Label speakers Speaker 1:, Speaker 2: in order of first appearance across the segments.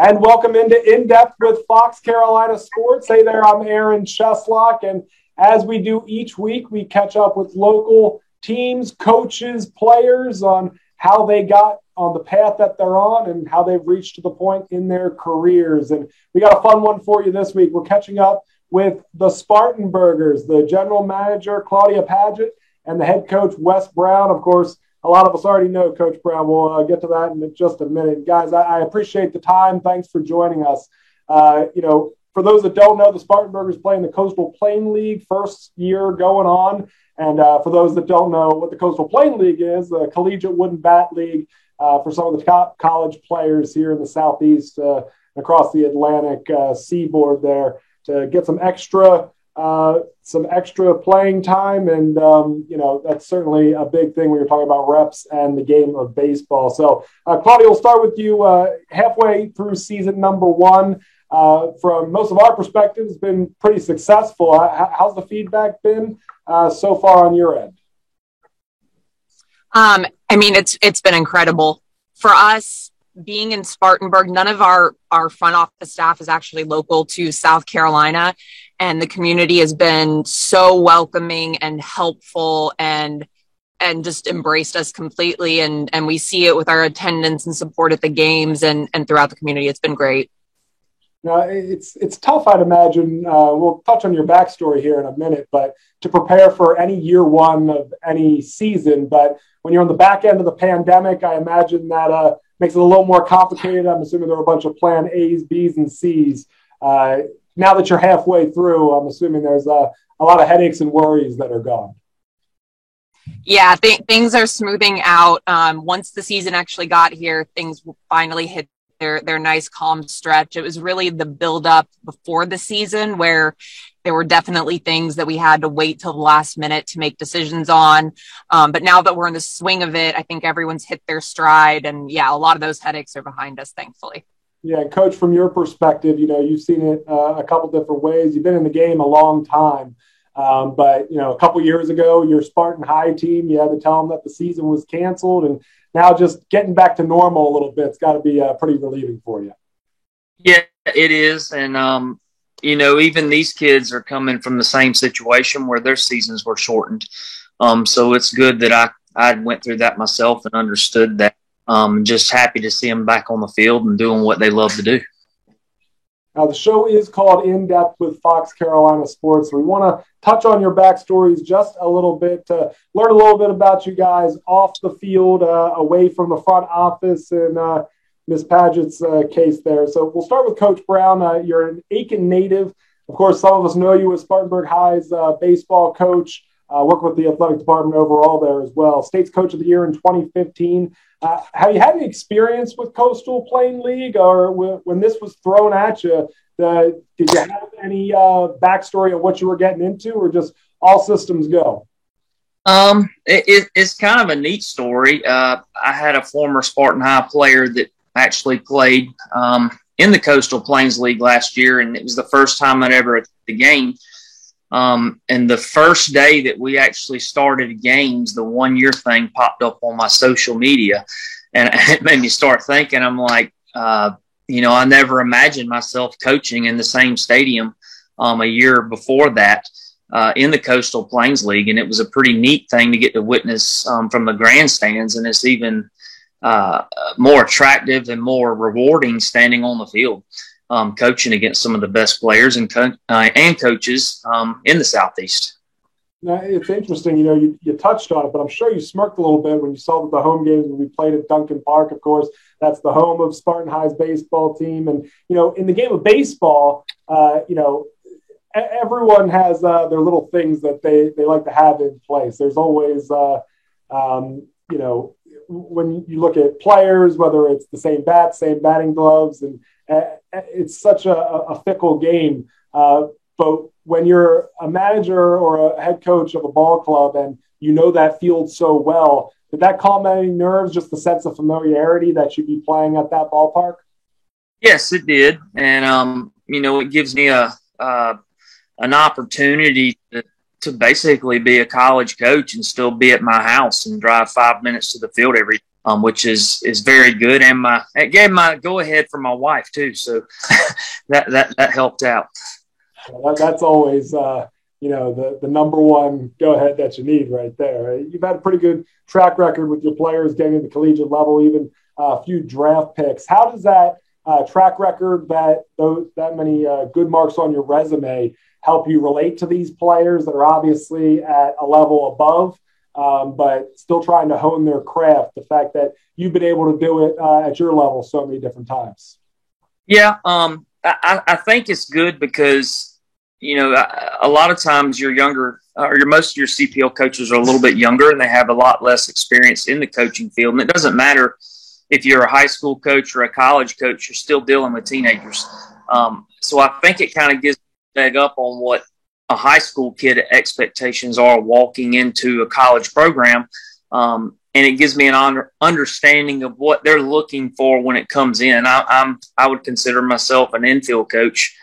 Speaker 1: And welcome into In Depth with Fox Carolina Sports. Hey there, I'm Aaron Cheslock, and as we do each week, we catch up with local teams, coaches, players on how they got on the path that they're on and how they've reached to the point in their careers. And we got a fun one for you this week. We're catching up with the Spartanburgers, the general manager, Claudia Paget, and the head coach, Wes Brown. Of course, a lot of us already know Coach Brown. We'll get to that in just a minute. Guys, I appreciate the time. Thanks for joining us. For those that don't know, the Spartanburgers play in the Coastal Plain League, first year going on. And for those that don't know what the Coastal Plain League is, the Collegiate Wooden Bat League for some of the top college players here in the Southeast, across the Atlantic seaboard there, to get some extra playing time. And, that's certainly a big thing when you're talking about reps and the game of baseball. So, Claudia, we'll start with you halfway through season number one. From most of our perspective, it's been pretty successful. How's the feedback been so far on your end?
Speaker 2: It's been incredible. For us, being in Spartanburg, none of our front office staff is actually local to South Carolina, and the community has been so welcoming and helpful and just embraced us completely. And we see it with our attendance and support at the games and throughout the community. It's been great.
Speaker 1: Now, it's tough, I'd imagine. We'll touch on your backstory here in a minute, but to prepare for any year one of any season. But when you're on the back end of the pandemic, I imagine that makes it a little more complicated. I'm assuming there were a bunch of plan A's, B's, and C's. Now that you're halfway through, I'm assuming there's a lot of headaches and worries that are gone.
Speaker 2: Yeah, things are smoothing out. Once the season actually got here, things finally hit their nice calm stretch. It was really the build up before the season where there were definitely things that we had to wait till the last minute to make decisions on. But now that we're in the swing of it, I think everyone's hit their stride. And yeah, a lot of those headaches are behind us, thankfully.
Speaker 1: Yeah, Coach, from your perspective, you've seen it a couple different ways. You've been in the game a long time. But a couple years ago, your Spartan High team, you had to tell them that the season was canceled, and now just getting back to normal a little bit, it's got to be pretty relieving for you.
Speaker 3: Yeah, it is. And, even these kids are coming from the same situation where their seasons were shortened. So it's good that I went through that myself and understood that. Just happy to see them back on the field and doing what they love to do.
Speaker 1: Now, the show is called In Depth with Fox Carolina Sports. We want to touch on your backstories just a little bit to learn a little bit about you guys off the field, away from the front office and Ms. Paget's case there. So we'll start with Coach Brown. You're an Aiken native. Of course, some of us know you as Spartanburg High's baseball coach. Work with the athletic department overall there as well. State's Coach of the Year in 2015. Have you had any experience with Coastal Plain League, or when this was thrown at you, did you have any backstory of what you were getting into, or just all systems go?
Speaker 3: It's kind of a neat story. I had a former Spartan High player that actually played in the Coastal Plains League last year, and it was the first time I'd ever attended the game. And the first day that we actually started games, the 1 year thing popped up on my social media, and it made me start thinking. I'm like, I never imagined myself coaching in the same stadium a year before that in the Coastal Plains League. And it was a pretty neat thing to get to witness from the grandstands. And it's even more attractive and more rewarding standing on the field. Coaching against some of the best players and coaches in the Southeast.
Speaker 1: Now, it's interesting, you touched on it, but I'm sure you smirked a little bit when you saw that the home games we played at Duncan Park. Of course, that's the home of Spartan High's baseball team. And, in the game of baseball, everyone has their little things that they like to have in place. There's always, when you look at players, whether it's the same bat, same batting gloves, and it's such a fickle game. But when you're a manager or a head coach of a ball club and you know that field so well, did that calm any nerves, just the sense of familiarity that you'd be playing at that ballpark?
Speaker 3: Yes, it did. And, it gives me an opportunity to basically be a college coach and still be at my house and drive 5 minutes to the field every day. which is very good. And it gave my go ahead for my wife too. So that helped out.
Speaker 1: Well, that's always, the number one go ahead that you need right there. You've had a pretty good track record with your players getting to the collegiate level, even a few draft picks. How does that track record, that many good marks on your resume, help you relate to these players that are obviously at a level above, but still trying to hone their craft? The fact that you've been able to do it at your level so many different times.
Speaker 3: Yeah, I think it's good because, a lot of times you're younger, or most of your CPL coaches are a little bit younger and they have a lot less experience in the coaching field. And it doesn't matter if you're a high school coach or a college coach, you're still dealing with teenagers. So I think it kind of gives a leg up on what a high school kid expectations are walking into a college program. And it gives me an understanding of what they're looking for when it comes in. I would consider myself an infield coach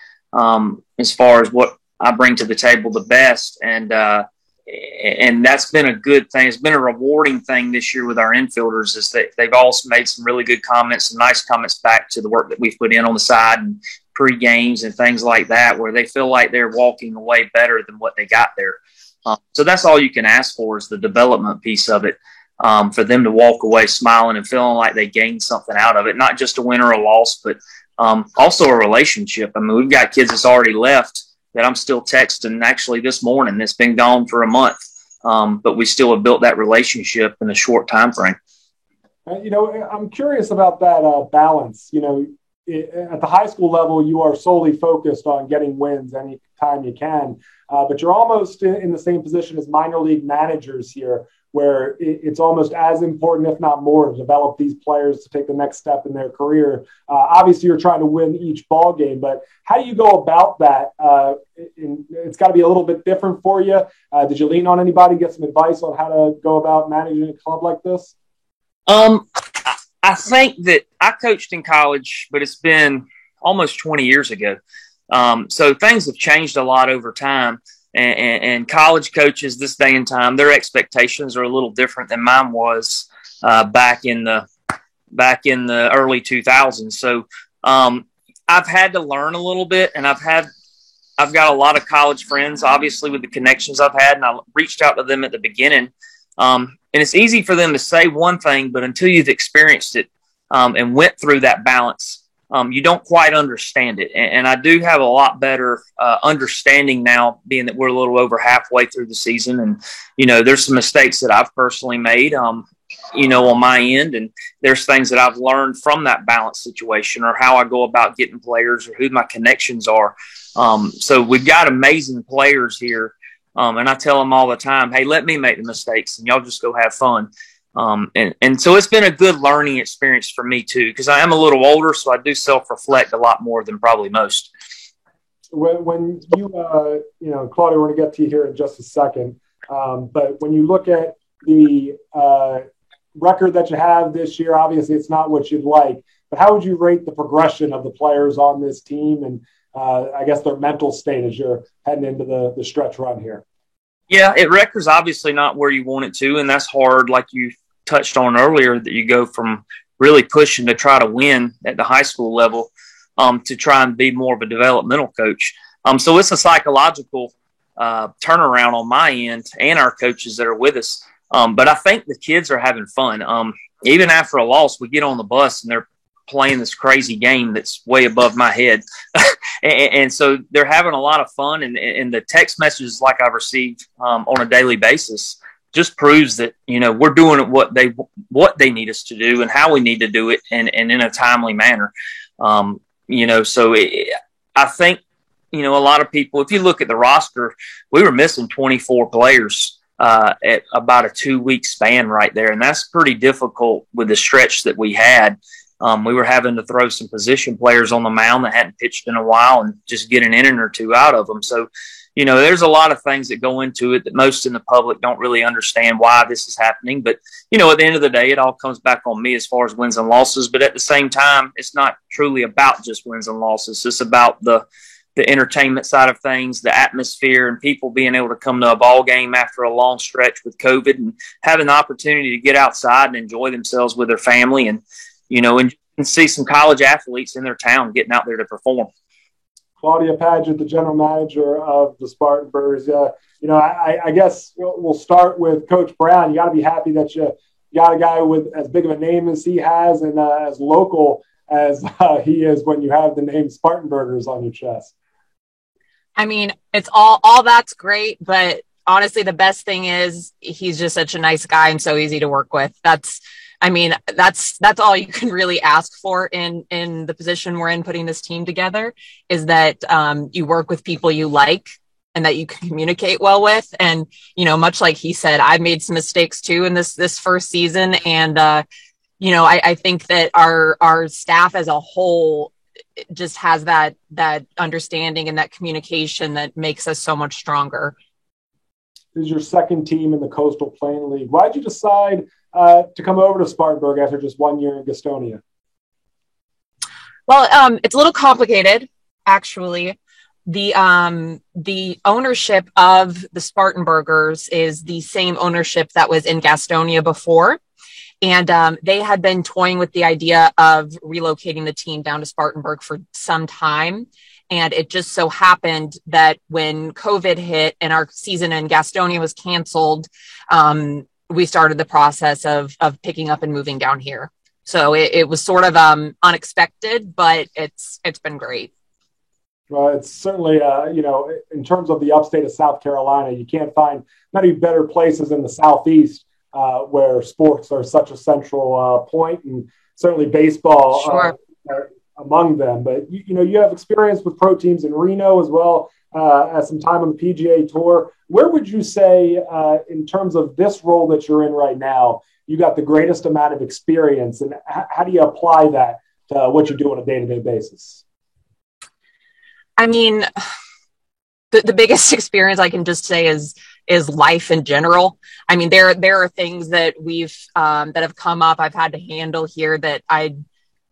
Speaker 3: as far as what I bring to the table the best. And that's been a good thing. It's been a rewarding thing this year with our infielders, is that they've all made some really good comments, some nice comments back to the work that we've put in on the side and pre-games and things like that, where they feel like they're walking away better than what they got there. So that's all you can ask for, is the development piece of it, for them to walk away smiling and feeling like they gained something out of it, not just a win or a loss, but also a relationship. I mean, we've got kids that's already left that I'm still texting actually this morning that's been gone for a month, but we still have built that relationship in a short time frame.
Speaker 1: I'm curious about that balance. At the high school level, you are solely focused on getting wins anytime you can, but you're almost in the same position as minor league managers here, where it's almost as important, if not more, to develop these players to take the next step in their career. Obviously, you're trying to win each ball game, but how do you go about that? It's got to be a little bit different for you. Did you lean on anybody, get some advice on how to go about managing a club like this?
Speaker 3: I think that I coached in college, but it's been almost 20 years ago. So things have changed a lot over time. And college coaches this day and time, their expectations are a little different than mine was back in the early 2000s. So I've had to learn a little bit, and I've got a lot of college friends, obviously, with the connections I've had, and I reached out to them at the beginning. And it's easy for them to say one thing, but until you've experienced it and went through that balance, you don't quite understand it. And I do have a lot better understanding now, being that we're a little over halfway through the season. And, there's some mistakes that I've personally made, on my end. And there's things that I've learned from that balance situation, or how I go about getting players, or who my connections are. So we've got amazing players here. And I tell them all the time, hey, let me make the mistakes and y'all just go have fun. And so it's been a good learning experience for me too, because I am a little older, so I do self-reflect a lot more than probably most.
Speaker 1: When you, Claudia, we're going to get to you here in just a second. But when you look at the record that you have this year, obviously it's not what you'd like, but how would you rate the progression of the players on this team, and I guess their mental state as you're heading into the stretch run here?
Speaker 3: Yeah, record's obviously not where you want it to, and that's hard, like you touched on earlier, that you go from really pushing to try to win at the high school level to try and be more of a developmental coach. So it's a psychological turnaround on my end and our coaches that are with us. But I think the kids are having fun. Even after a loss, we get on the bus and they're playing this crazy game that's way above my head. and so they're having a lot of fun. And the text messages like I've received on a daily basis just proves that, we're doing what they need us to do and how we need to do it, and in a timely manner. So I think, a lot of people, if you look at the roster, we were missing 24 players at about a 2-week span right there. And that's pretty difficult with the stretch that we had. We were having to throw some position players on the mound that hadn't pitched in a while and just get an inning or two out of them. So, there's a lot of things that go into it that most in the public don't really understand why this is happening. But, at the end of the day, it all comes back on me as far as wins and losses. But at the same time, it's not truly about just wins and losses. It's about the the entertainment side of things, the atmosphere, and people being able to come to a ball game after a long stretch with COVID and having the opportunity to get outside and enjoy themselves with their family and, and see some college athletes in their town getting out there to perform.
Speaker 1: Claudia Paget, the general manager of the Spartanburgers. I guess we'll start with Coach Brown. You got to be happy that you got a guy with as big of a name as he has and as local as he is when you have the name Spartanburgers on your chest.
Speaker 2: I mean, it's all that's great, but honestly, the best thing is he's just such a nice guy and so easy to work with. That's all you can really ask for in the position we're in, putting this team together, is that you work with people you like and that you can communicate well with. And, much like he said, I've made some mistakes too in this first season. And, I think that our staff as a whole just has that understanding and that communication that makes us so much stronger.
Speaker 1: This is your second team in the Coastal Plain League. Why'd you decide to come over to Spartanburg after just 1 year in Gastonia?
Speaker 2: Well, it's a little complicated, actually. The ownership of the Spartanburgers is the same ownership that was in Gastonia before. And they had been toying with the idea of relocating the team down to Spartanburg for some time. And it just so happened that when COVID hit and our season in Gastonia was canceled, we started the process of picking up and moving down here. So it was sort of unexpected, but it's been great.
Speaker 1: Well, it's certainly, in terms of the upstate of South Carolina, you can't find many better places in the Southeast where sports are such a central point, and certainly baseball
Speaker 2: sure.
Speaker 1: Among them. But, you have experience with pro teams in Reno as well as some time on the PGA Tour. Where would you say, in terms of this role that you're in right now, you got the greatest amount of experience, and how do you apply that to what you do on a day-to-day basis?
Speaker 2: I mean, the biggest experience I can just say is life in general. I mean, there are things that that have come up I've had to handle here that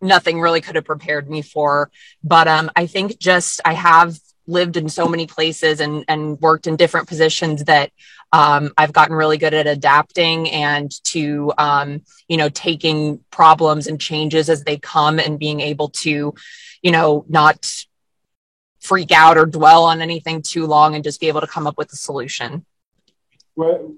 Speaker 2: nothing really could have prepared me for. But I think I have lived in so many places and worked in different positions that I've gotten really good at adapting and to, taking problems and changes as they come and being able to, not freak out or dwell on anything too long and just be able to come up with a solution.
Speaker 1: Well,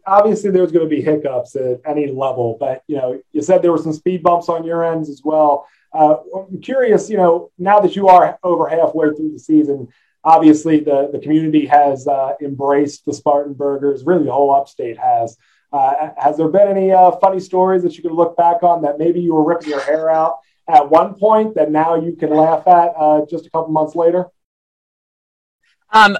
Speaker 1: obviously there's going to be hiccups at any level, but, you said there were some speed bumps on your ends as well. I'm curious, now that you are over halfway through the season, obviously the community has embraced the Spartanburgers, really the whole upstate has. Has there been any funny stories that you can look back on that maybe you were ripping your hair out at one point that now you can laugh at just a couple months later?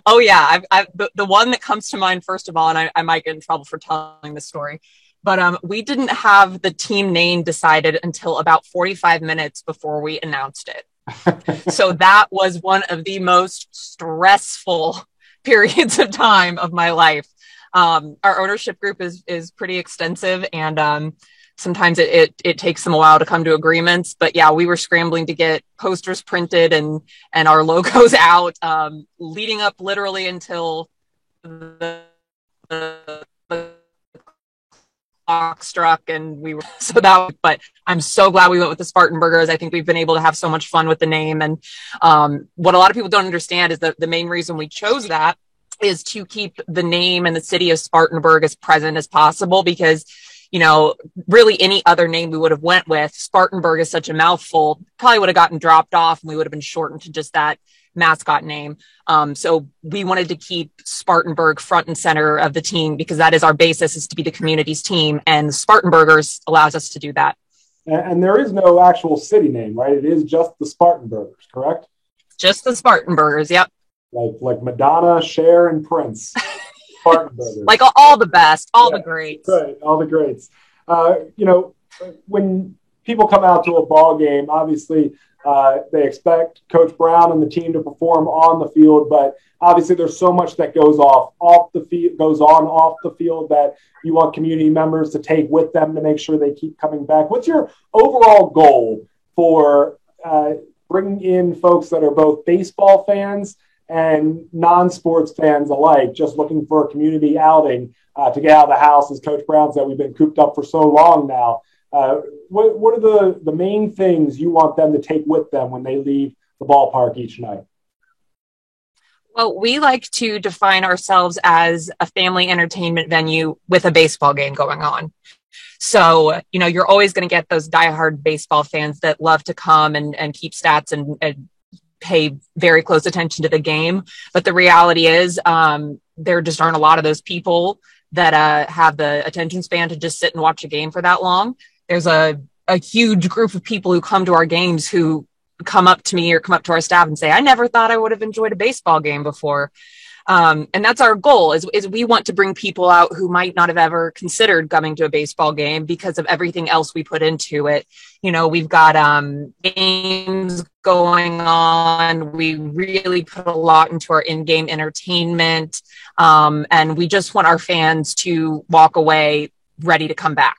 Speaker 2: Oh yeah, the one that comes to mind first of all, and I might get in trouble for telling the story, but we didn't have the team name decided until about 45 minutes before we announced it. So that was one of the most stressful periods of time of my life. Our ownership group is pretty extensive, and sometimes it takes them a while to come to agreements, but yeah, we were scrambling to get posters printed and our logos out, leading up literally until the clock struck, and but I'm so glad we went with the Spartanburgers. I think we've been able to have so much fun with the name. And what a lot of people don't understand is that the main reason we chose that is to keep the name and the city of Spartanburg as present as possible, because really any other name we would have went with, Spartanburg is such a mouthful, probably would have gotten dropped off and we would have been shortened to just that mascot name. So we wanted to keep Spartanburg front and center of the team because that is our basis, is to be the community's team, and Spartanburgers allows us to do that.
Speaker 1: And there is no actual city name, right? It is just the Spartanburgers, correct?
Speaker 2: Just the Spartanburgers, yep.
Speaker 1: Like Madonna, Cher, and Prince.
Speaker 2: Like all the best, the greats.
Speaker 1: Right, all the greats. When people come out to a ball game, obviously they expect Coach Brown and the team to perform on the field, but obviously there's so much that goes off the field that you want community members to take with them to make sure they keep coming back. What's your overall goal for bringing in folks that are both baseball fans and non-sports fans alike, just looking for a community outing to get out of the house, as Coach Brown said, we've been cooped up for so long now. What are the main things you want them to take with them when they leave the ballpark each night?
Speaker 2: Well, we like to define ourselves as a family entertainment venue with a baseball game going on. So, you're always going to get those diehard baseball fans that love to come and keep stats and pay very close attention to the game. But the reality is there just aren't a lot of those people that have the attention span to just sit and watch a game for that long. There's a huge group of people who come to our games who come up to me or come up to our staff and say, I never thought I would have enjoyed a baseball game before. And that's our goal is we want to bring people out who might not have ever considered coming to a baseball game because of everything else we put into it. We've got games going on. We really put a lot into our in-game entertainment. And we just want our fans to walk away ready to come back.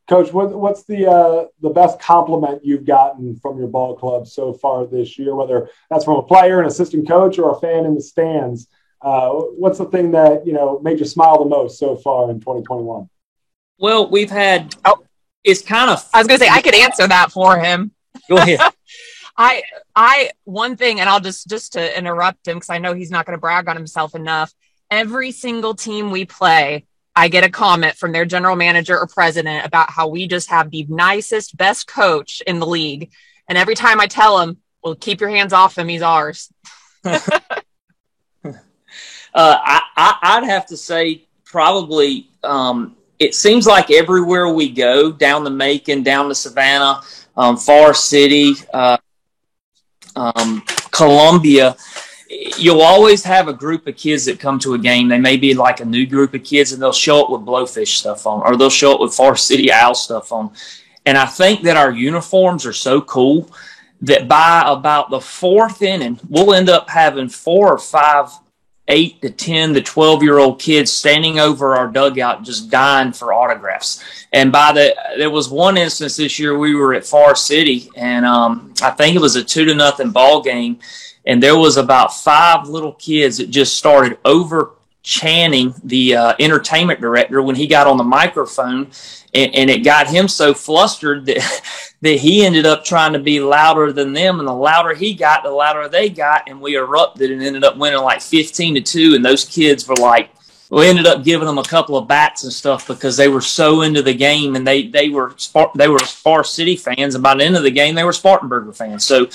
Speaker 1: Coach, what's the best compliment you've gotten from your ball club so far this year, whether that's from a player, an assistant coach, or a fan in the stands? What's the thing that, made you smile the most so far in 2021?
Speaker 3: Well, we've had it's kind of
Speaker 2: I was going to say I could answer that for him.
Speaker 3: Go ahead.
Speaker 2: One thing, and I'll just to interrupt him because I know he's not going to brag on himself enough. Every single team we play, I get a comment from their general manager or president about how we just have the nicest, best coach in the league. And every time I tell him, well, keep your hands off him, he's ours.
Speaker 3: I'd have to say probably it seems like everywhere we go, down to Macon, down to Savannah, Forest City, Columbia, you'll always have a group of kids that come to a game. They may be like a new group of kids, and they'll show up with Blowfish stuff on, or they'll show up with Forest City Owl stuff on. And I think that our uniforms are so cool that by about the fourth inning, we'll end up having 4 or 5, 8 to 10 to 12-year-old kids standing over our dugout just dying for autographs. And there was one instance this year we were at Forest City, and I think it was a 2-0 ball game. And there was about 5 little kids that just started over chanting the entertainment director when he got on the microphone, and it got him so flustered that he ended up trying to be louder than them. And the louder he got, the louder they got, and we erupted and ended up winning like 15-2. And those kids were like, we ended up giving them a couple of bats and stuff because they were so into the game, and they were Forest City fans, and by the end of the game, they were Spartanburger fans. So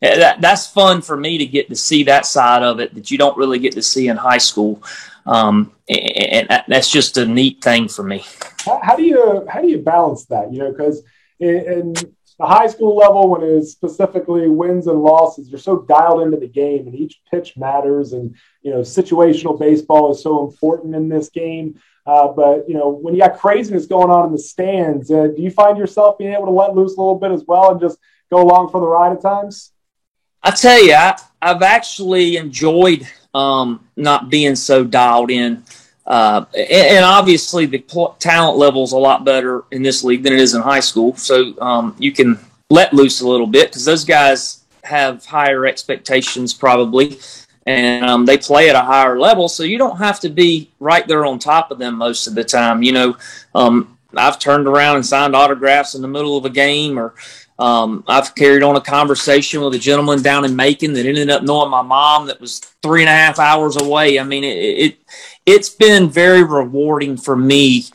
Speaker 3: that's fun for me to get to see that side of it that you don't really get to see in high school, and that's just a neat thing for me.
Speaker 1: How do you balance that? Because in the high school level, when it's specifically wins and losses, you're so dialed into the game, and each pitch matters, and situational baseball is so important in this game. But when you got craziness going on in the stands, do you find yourself being able to let loose a little bit as well and just go along for the ride at times?
Speaker 3: I tell you, I've actually enjoyed not being so dialed in. And obviously the talent level is a lot better in this league than it is in high school. So you can let loose a little bit because those guys have higher expectations probably, and they play at a higher level. So you don't have to be right there on top of them most of the time. I've turned around and signed autographs in the middle of a game, or I've carried on a conversation with a gentleman down in Macon that ended up knowing my mom that was 3.5 hours away. I mean, it's been very rewarding for me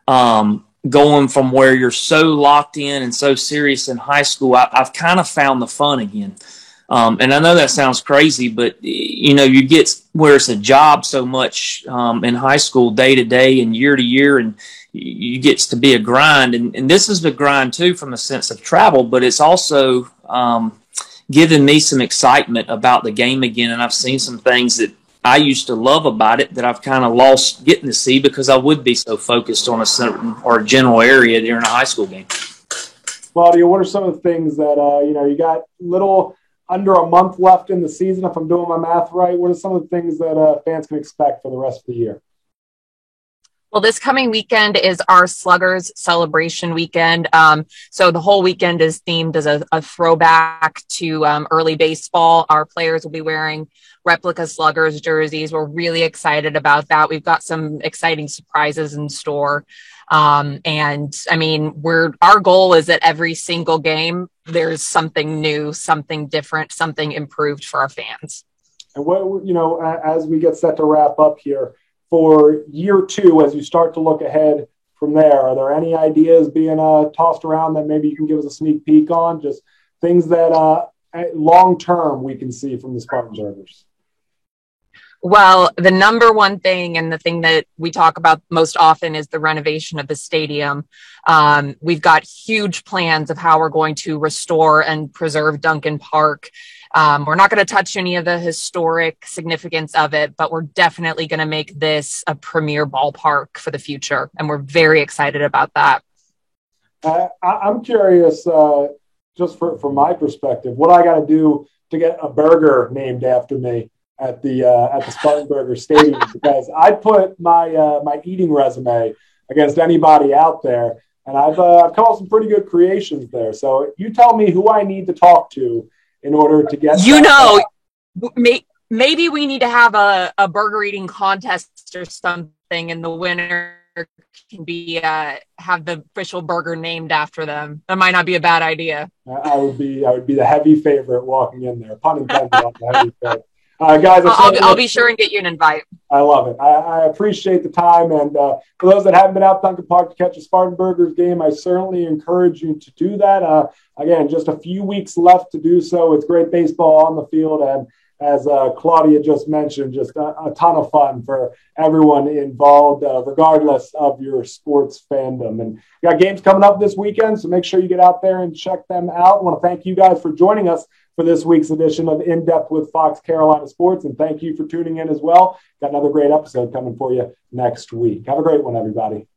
Speaker 3: going from where you're so locked in and so serious in high school. I've kind of found the fun again. And I know that sounds crazy, but, you get where it's a job so much in high school day to day and year to year, and you get to be a grind. And this is the grind, too, from a sense of travel, but it's also given me some excitement about the game again. And I've seen some things that I used to love about it that I've kind of lost getting to see because I would be so focused on a certain or a general area during a high school game.
Speaker 1: Claudia, what are some of the things that, you got little under a month left in the season, if I'm doing my math right? What are some of the things that fans can expect for the rest of the year?
Speaker 2: Well, this coming weekend is our Sluggers celebration weekend. So the whole weekend is themed as a throwback to early baseball. Our players will be wearing replica Sluggers jerseys. We're really excited about that. We've got some exciting surprises in store. And I mean, our goal is that every single game, there's something new, something different, something improved for our fans.
Speaker 1: And what, as we get set to wrap up here, for year 2, as you start to look ahead from there, are there any ideas being tossed around that maybe you can give us a sneak peek on? Just things that long term we can see from the Spartanburgers.
Speaker 2: Well, the number one thing and the thing that we talk about most often is the renovation of the stadium. We've got huge plans of how we're going to restore and preserve Duncan Park. We're not going to touch any of the historic significance of it, but we're definitely going to make this a premier ballpark for the future. And we're very excited about that.
Speaker 1: I'm curious, just from my perspective, what I got to do to get a burger named after me at the Spartanburger Stadium, because I put my eating resume against anybody out there, and I've come up with some pretty good creations there. So you tell me who I need to talk to in order to get
Speaker 2: maybe we need to have a burger eating contest or something, and the winner can be have the official burger named after them. That might not be a bad idea.
Speaker 1: I would be the heavy favorite walking in there, pun intended on the heavy favorite. Guys,
Speaker 2: I'll be sure and get you an invite.
Speaker 1: I love it. I appreciate the time. And for those that haven't been out to Duncan Park to catch a Spartanburgers game, I certainly encourage you to do that. Again, just a few weeks left to do so. It's great baseball on the field. And as Claudia just mentioned, just a ton of fun for everyone involved, regardless of your sports fandom. And we got games coming up this weekend, so make sure you get out there and check them out. I want to thank you guys for joining us for this week's edition of In Depth with Fox Carolina Sports. And thank you for tuning in as well. Got another great episode coming for you next week. Have a great one, everybody.